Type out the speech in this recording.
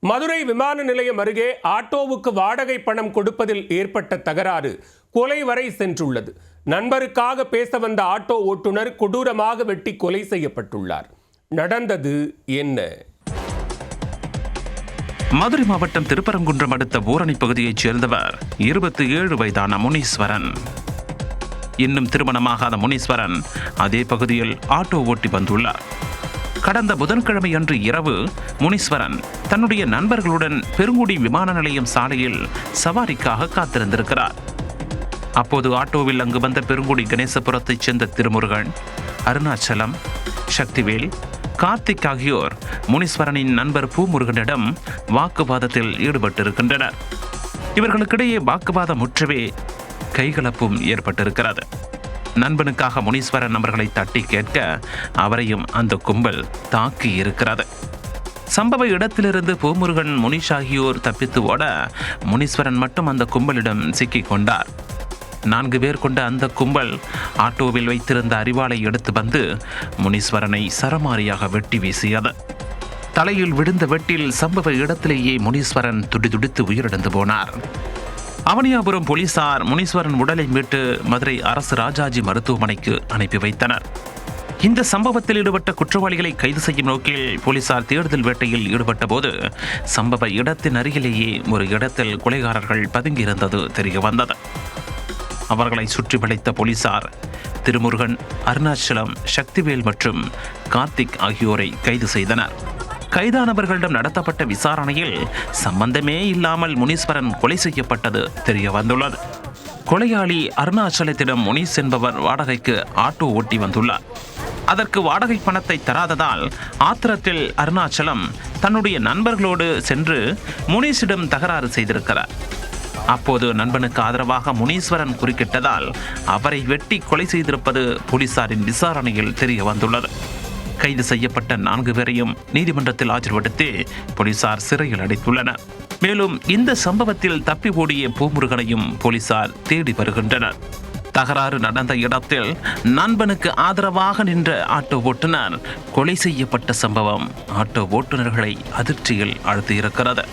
மதுரை விமான நிலையம் அருகே ஆட்டோவுக்கு வாடகை பணம் கொடுப்பதில் ஏற்பட்ட தகராறு கொலை வரை சென்றுள்ளது. நண்பருக்காக பேச வந்த ஆட்டோ ஓட்டுநர் கொடூரமாக வெட்டி கொலை செய்யப்பட்டுள்ளார். நடந்தது என்ன? மதுரை மாவட்டம் திருப்பரங்குன்றம் அடுத்த ஊரணி பகுதியைச் சேர்ந்தவர் 27 வயதான முனீஸ்வரன். இன்னும் திருமணமாகாத முனீஸ்வரன் அதே பகுதியில் ஆட்டோ ஓட்டி வந்துள்ளார். கடந்த புதன்கிழமை அன்று இரவு முனீஸ்வரன் தன்னுடைய நண்பர்களுடன் பெருங்குடி விமான நிலையம் சாலையில் சவாரிக்காக காத்திருந்திருக்கிறார். அப்போது ஆட்டோவில் அங்கு வந்த பெருங்குடி கணேசபுரத்தைச் சேர்ந்த திருமுருகன், அருணாச்சலம், சக்திவேல், கார்த்திக் ஆகியோர் முனீஸ்வரனின் நண்பர் பூமுருகனிடம் வாக்குவாதத்தில் ஈடுபட்டிருக்கின்றனர். இவர்களுக்கிடையே வாக்குவாதம் முற்றவே கைகலப்பும் ஏற்பட்டிருக்கிறது. நண்பனுக்காக முனீஸ்வரன் அவர்களை தட்டி கேட்க அவரையும் அந்த கும்பல் தாக்கி இருக்கிறது. சம்பவ இடத்திலிருந்து பூமுருகன், முனீஷ் ஆகியோர் தப்பித்து ஓட முனீஸ்வரன் மட்டும் அந்த கும்பலிடம் சிக்கிக் கொண்டார். 4 பேர் கொண்ட அந்த கும்பல் ஆட்டோவில் வைத்திருந்த அரிவாளை எடுத்து வந்து முனீஸ்வரனை சரமாரியாக வெட்டி வீசியது. தலையில் விழுந்த வெட்டில் சம்பவ இடத்திலேயே முனீஸ்வரன் துடிதுடித்து உயிரிழந்து போனார். அவனியாபுரம் போலீசார் முனீஸ்வரன் உடலை மீட்டு மதுரை அரசு ராஜாஜி மருத்துவமனைக்கு அனுப்பி வைத்தனர். இந்த சம்பவத்தில் ஈடுபட்ட குற்றவாளிகளை கைது செய்யும் நோக்கில் போலீசார் தேடுதல் வேட்டையில் ஈடுபட்ட போது சம்பவ இடத்தின் அருகிலேயே ஒரு இடத்தில் கொலைகாரர்கள் பதுங்கியிருந்தது தெரிய வந்தது. அவர்களை சுற்றி வளைத்த போலீசார் திருமுருகன், அருணாச்சலம், சக்திவேல் மற்றும் கார்த்திக் ஆகியோரை கைது செய்தனர். கைதானவர்களிடம் நடத்தப்பட்ட விசாரணையில் சம்பந்தமே இல்லாமல் முனீஸ்வரன் கொலை செய்யப்பட்டது தெரிய வந்துள்ளது. கொலையாளி அருணாச்சலத்திடம் முனீஸ் என்பவர் வாடகைக்கு ஆட்டோ ஓட்டி வந்துள்ளார். அதற்கு வாடகை பணத்தை தராததால் ஆத்திரத்தில் அருணாச்சலம் தன்னுடைய நண்பர்களோடு சென்று முனீஸிடம் தகராறு செய்திருக்கிறார். அப்போது நண்பனுக்கு ஆதரவாக முனீஸ்வரன் குறுக்கிட்டதால் அவரை வெட்டி கொலை செய்திருப்பது போலீசாரின் விசாரணையில் தெரிய வந்துள்ளது. கைது செய்யப்பட்ட 4 பேரையும் நீதிமன்றத்தில் ஆஜர்படுத்தி போலீசார் சிறையில் அடைத்துள்ளனர். மேலும் இந்த சம்பவத்தில் தப்பி ஓடிய பூமுருகனையும் போலீசார் தேடி வருகின்றனர். தகராறு நடந்த இடத்தில் நண்பனுக்கு ஆதரவாக நின்ற ஆட்டோ ஓட்டுநர் கொலை செய்யப்பட்ட சம்பவம் ஆட்டோ ஓட்டுநர்களை அதிர்ச்சியில் ஆழ்த்தியிருக்கிறது.